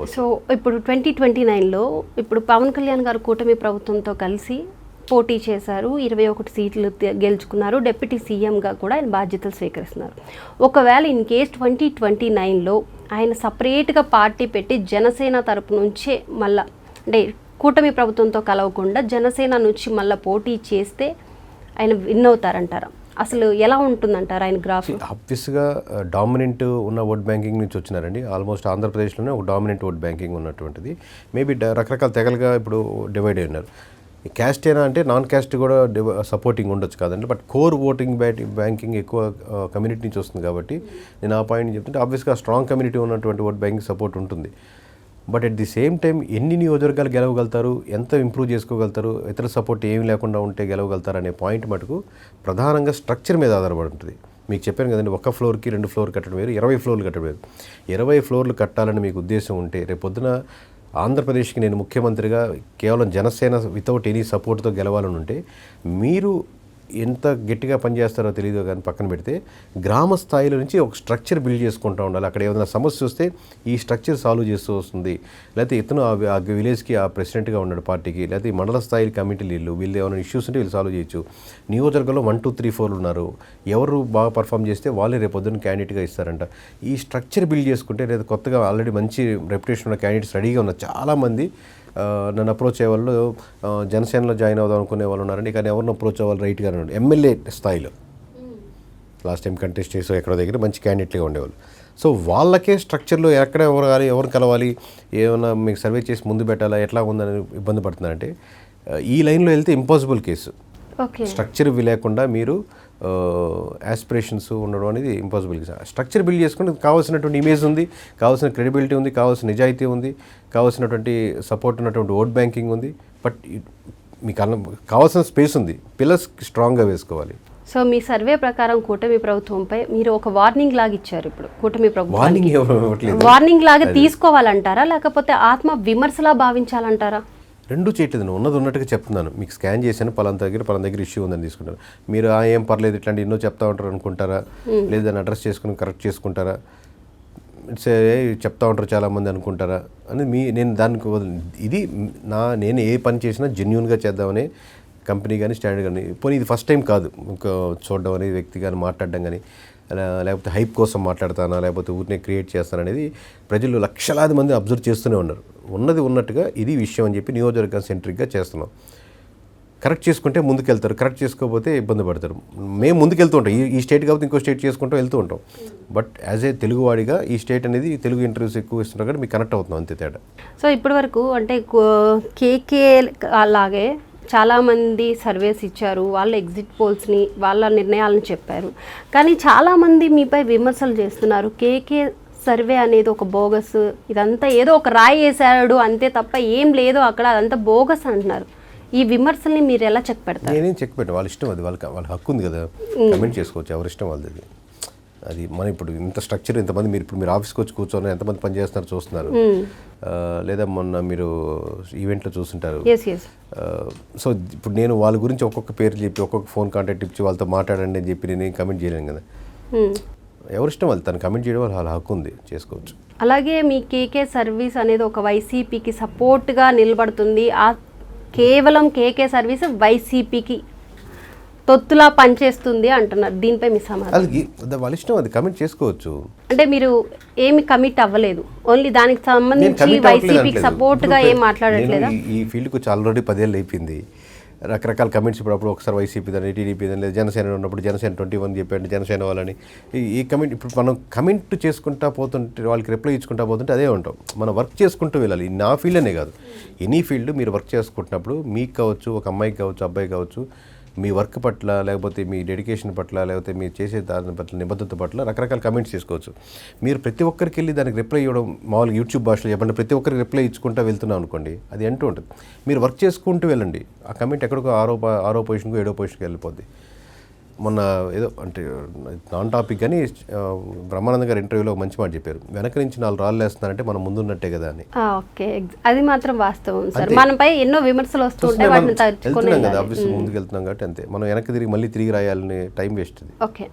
Support. So ఇప్పుడు 2029లో ఇప్పుడు పవన్ కళ్యాణ్ గారు కూటమి ప్రభుత్వంతో కలిసి పోటీ చేశారు, 21 సీట్లు గెలుచుకున్నారు, డిప్యూటీ సీఎంగా కూడా ఆయన బాధ్యతలు స్వీకరిస్తున్నారు. ఒకవేళ ఇన్ కేస్ 2029లో ఆయన సపరేట్గా పార్టీ పెట్టి జనసేన తరపు నుంచే మళ్ళా అంటే కూటమి ప్రభుత్వంతో కలవకుండా జనసేన నుంచి మళ్ళీ పోటీ చేస్తే ఆయన విన్ అవుతారంటారా? అసలు ఎలా ఉంటుందంటారు ఆయన గ్రాఫ్? ఆబ్వియస్గా డామినెంట్ ఉన్న ఓట్ బ్యాంకింగ్ నుంచి వచ్చినారండి. ఆల్మోస్ట్ ఆంధ్రప్రదేశ్లోనే ఒక డామినెంట్ ఓట్ బ్యాంకింగ్ ఉన్నటువంటిది. మేబీ రకరకాల తెగలుగా ఇప్పుడు డివైడ్ అయినారు. క్యాస్ట్ అయినా అంటే నాన్ క్యాస్ట్ కూడా సపోర్టింగ్ ఉండొచ్చు కాదండి. బట్ కోర్ ఓటింగ్ బ్యాంకింగ్ ఎక్కువ కమ్యూనిటీ నుంచి వస్తుంది కాబట్టి నేను ఆ పాయింట్ చెప్తుంటే ఆబ్వియస్గా స్ట్రాంగ్ కమ్యూనిటీ ఉన్నటువంటి ఓట్ బ్యాంకింగ్ సపోర్ట్ ఉంటుంది. But at the same time ఎన్ని నియోజకవర్గాలు గెలవగలుగుతారు, ఎంత ఇంప్రూవ్ చేసుకోగలుగుతారు, ఇతర సపోర్ట్ ఏమి లేకుండా ఉంటే గెలవగలుగుతారు అనే పాయింట్ మటుకు ప్రధానంగా స్ట్రక్చర్ మీద ఆధారపడి ఉంటుంది. మీకు చెప్పాను కదండి, ఒక ఫ్లోర్కి 2 ఫ్లోర్ కట్టడం వేరు, 20 ఫ్లోర్లు కట్టడం వేరు. 20 ఫ్లోర్లు కట్టాలని మీకు ఉద్దేశం ఉంటే రేపొద్దున ఆంధ్రప్రదేశ్కి నేను ముఖ్యమంత్రిగా కేవలం జనసేన వితౌట్ ఎనీ సపోర్ట్తో గెలవాలని ఉంటే మీరు ఎంత గట్టిగా పనిచేస్తారో తెలియదు కానీ పక్కన పెడితే గ్రామ స్థాయిలో నుంచి ఒక స్ట్రక్చర్ బిల్డ్ చేసుకుంటూ ఉండాలి. అక్కడ ఏదైనా సమస్య వస్తే ఈ స్ట్రక్చర్ సాల్వ్ చేస్తూ వస్తుంది. లేకపోతే ఇతను ఆ విలేజ్కి ఆ ప్రెసిడెంట్గా ఉన్నాడు పార్టీకి, లేకపోతే ఈ మండల స్థాయి కమిటీలు వీళ్ళు ఏమైనా ఇష్యూస్ ఉంటే వీళ్ళు సాల్వ్ చేయొచ్చు. నియోజకవర్గంలో 1, 2, 3, 4 ఉన్నారు. ఎవరు బాగా పర్ఫామ్ చేస్తే వాళ్ళే రేపొద్దున క్యాండిడేట్గా ఇస్తారంట. ఈ స్ట్రక్చర్ బిల్డ్ చేసుకుంటే లేదా కొత్తగా ఆల్రెడీ మంచి రెప్యుటేషన్ ఉన్న క్యాండిడేట్స్ రెడీగా ఉన్నారు. చాలామంది నన్ను అప్రోచ్ అయ్యే వాళ్ళు జనసేనలో జాయిన్ అవుదాం అనుకునే వాళ్ళు ఉన్నారండి. కానీ ఎవరిని అప్రోచ్ అవ్వాలి రైట్గా ఉన్నాడు. ఎమ్మెల్యే స్థాయిలో లాస్ట్ టైం కంటెస్ట్ చేసి ఎక్కడో దగ్గర మంచి క్యాండిడేట్గా ఉండేవాళ్ళు. సో వాళ్ళకే స్ట్రక్చర్లో ఎక్కడ ఎవరు కలవాలి, ఏమైనా మీకు సర్వే చేసి ముందు పెట్టాలా, ఎట్లా ఉందని ఇబ్బంది పడుతున్నారంటే ఈ లైన్లో వెళ్తే ఇంపాసిబుల్ కేసు. స్ట్రక్చర్ లేకుండా మీరు యాస్పిరేషన్స్ ఉండడం అనేది ఇంపాసిబుల్. స్ట్రక్చర్ బిల్డ్ చేసుకుంటే కావాల్సినటువంటి ఇమేజ్ ఉంది, కావాల్సిన క్రెడిబిలిటీ ఉంది, కావాల్సిన నిజాయితీ ఉంది, కావాల్సినటువంటి సపోర్ట్ ఉన్నటువంటి ఓట్ బ్యాంకింగ్ ఉంది. బట్ మీకు కావాల్సిన స్పేస్ ఉంది, పిల్లర్స్ స్ట్రాంగ్గా వేసుకోవాలి. సో మీ సర్వే ప్రకారం కూటమి ప్రభుత్వంపై మీరు ఒక వార్నింగ్ లాగా ఇచ్చారు. ఇప్పుడు కూటమి ప్రభుత్వం వార్నింగ్ లాగా తీసుకోవాలంటారా, లేకపోతే ఆత్మ విమర్శలా భావించాలంటారా? రెండు చేయట్లేదు. ఉన్నది ఉన్నట్టుగా చెప్తున్నాను. మీకు స్కాన్ చేశాను, పలానా దగ్గర ఇష్యూ ఉందని తీసుకుంటాను. మీరు ఏం పర్లేదు ఇట్లాంటి ఎన్నో చెప్తా ఉంటారు అనుకుంటారా, లేదా దాన్ని అడ్రస్ చేసుకుని కరెక్ట్ చేసుకుంటారా, చెప్తా ఉంటారు చాలామంది అనుకుంటారా అని నేను దానికి ఇది నేను ఏ పని చేసినా జెన్యూన్గా చేద్దామని కంపెనీ కానీ స్టాండర్డ్ కానీ. పోనీ ఇది ఫస్ట్ టైం కాదు ఇంకా చూడడం అనేది, వ్యక్తి కానీ మాట్లాడడం కానీ, లేకపోతే హైప్ కోసం మాట్లాడతానా లేకపోతే ఊరినే క్రియేట్ చేస్తాననేది ప్రజలు లక్షలాది మంది అబ్జర్వ్ చేస్తూనే ఉన్నారు. ఉన్నది ఉన్నట్టుగా ఇది విషయం అని చెప్పి నియోజకవర్గం సెంట్రిక్గా చేస్తున్నాం. కరెక్ట్ చేసుకుంటే ముందుకెళ్తారు, కరెక్ట్ చేసుకోకపోతే ఇబ్బంది పడతారు. మేము ముందుకెళ్తూ ఉంటాం. ఈ స్టేట్ కాబట్టి ఇంకో స్టేట్ చేసుకుంటూ వెళ్తూ ఉంటాం. బట్ యాజ్ ఏ తెలుగువాడిగా ఈ స్టేట్ అనేది తెలుగు ఇంటర్వ్యూస్ ఎక్కువ ఇస్తున్నారు కాబట్టి మీకు కనెక్ట్ అవుతున్నాం, అంతే తేడా. సో ఇప్పటి వరకు అంటే కేకే అలాగే చాలామంది సర్వేస్ ఇచ్చారు, వాళ్ళ ఎగ్జిట్ పోల్స్ని వాళ్ళ నిర్ణయాలను చెప్పారు. కానీ చాలామంది మీపై విమర్శలు చేస్తున్నారు. కేకే సర్వే అనేది ఒక బోగస్, ఇదంతా ఏదో ఒక రాయి వేసాడు అంతే తప్ప ఏం లేదు అక్కడ, అదంతా బోగస్ అంటున్నారు. ఈ విమర్శల్ని మీరు ఎలా చెక్ పెడతారు? నేనేం చెక్ పెట్టాను, వాళ్ళ ఇష్టం, అది వాళ్ళ హక్కు ఉంది కదా, కమెంట్ చేసుకోవచ్చు, ఎవరి ఇష్టం వాళ్ళది. అది మనం ఇప్పుడు ఇంత స్ట్రక్చర్ ఇంతమంది మీరు ఆఫీస్కి వచ్చి కూర్చొని ఎంతమంది పని చేస్తున్నారు చూస్తున్నారు, లేదా మొన్న మీరు ఈవెంట్లో చూస్తుంటారు. సో ఇప్పుడు నేను వాళ్ళ గురించి ఒక్కొక్క పేరు చెప్పి ఒక్కొక్క ఫోన్ కాంటాక్ట్ ఇచ్చి వాళ్ళతో మాట్లాడండి అని చెప్పి నేను కమెంట్ చేయలేను కదా. ఎవరిష్టం వాళ్ళు, తను కమెంట్ చేయడం వాళ్ళ హక్కు ఉంది, చేసుకోవచ్చు. అలాగే మీ కేకే సర్వీస్ అనేది ఒక వైసీపీకి సపోర్ట్గా నిలబడుతుంది. కేవలం కేకే సర్వీస్ వైసీపీకి తొత్తులా పనిచేస్తుంది అంటున్నారు. దీనిపై మీ సమాధానం? వాళ్ళ ఇష్టం, అది కమిట్ చేసుకోవచ్చు. అంటే మీరు ఏమి కమిట్ అవ్వలేదు, ఓన్లీ దానికి సంబంధించి వైసీపీకి సపోర్ట్గా ఏం మాట్లాడట్లేదా? ఈ ఫీల్డ్కి వచ్చి ఆల్రెడీ 10 ఏళ్ళు అయిపోయింది. రకరకాల కమెంట్స్ ఇప్పుడు ఒకసారి వైసీపీదని, టీడీపీదని, లేదా జనసేన ఉన్నప్పుడు జనసేన 21 చెప్పండి జనసేన వాళ్ళని. ఈ కమెంట్ ఇప్పుడు మనం కమెంట్ చేసుకుంటా పోతుంటే వాళ్ళకి రిప్లై ఇచ్చుకుంటా పోతుంటే అదే ఉంటాం. మనం వర్క్ చేసుకుంటూ వెళ్ళాలి. నా ఫీల్డ్ అనే కాదు, ఎనీ ఫీల్డ్ మీరు వర్క్ చేసుకుంటున్నప్పుడు మీకు కావచ్చు, ఒక అమ్మాయికి కావచ్చు, అబ్బాయి కావచ్చు, మీ వర్క్ పట్ల లేకపోతే మీ డెడికేషన్ పట్ల లేకపోతే మీరు చేసే దాని పట్ల నిబద్ధత పట్ల రకరకాల కమెంట్స్ చేసుకోవచ్చు. మీరు ప్రతి ఒక్కరికి వెళ్ళి దానికి రిప్లై ఇవ్వడం, మామూలుగా యూట్యూబ్ భాషలో చెప్పండి, ప్రతి ఒక్కరికి రిప్లై ఇచ్చుకుంటూ వెళ్తున్నాం అనుకోండి, అది అంటూ ఉంటుంది. మీరు వర్క్ చేసుకుంటూ వెళ్ళండి, ఆ కమెంట్ ఎక్కడికో 6వ పొజిషన్కో 7వ పొజిషన్కి వెళ్ళిపోద్ది. మొన్న ఏదో అంటే నాన్ టాపిక్ కానీ బ్రహ్మానంద గారు ఇంటర్వ్యూలో మంచి మాట చెప్పారు, వెనక నుంచి 4 రాళ్ళు వేస్తున్నారంటే మనం ముందున్నట్టే కదా అని. ఓకే, అది మాత్రం వాస్తవం సార్. మనపై ఎన్నో విమర్శలు వస్తుంటాయి, వెళ్తున్నాం కదా, ఆబ్వియస్లీ ముందుకు వెళ్తున్నాం కాబట్టి అంతే. మనం వెనక్కి మళ్ళీ తిరిగి రాయాలని టైం వేస్ట్. ఓకే.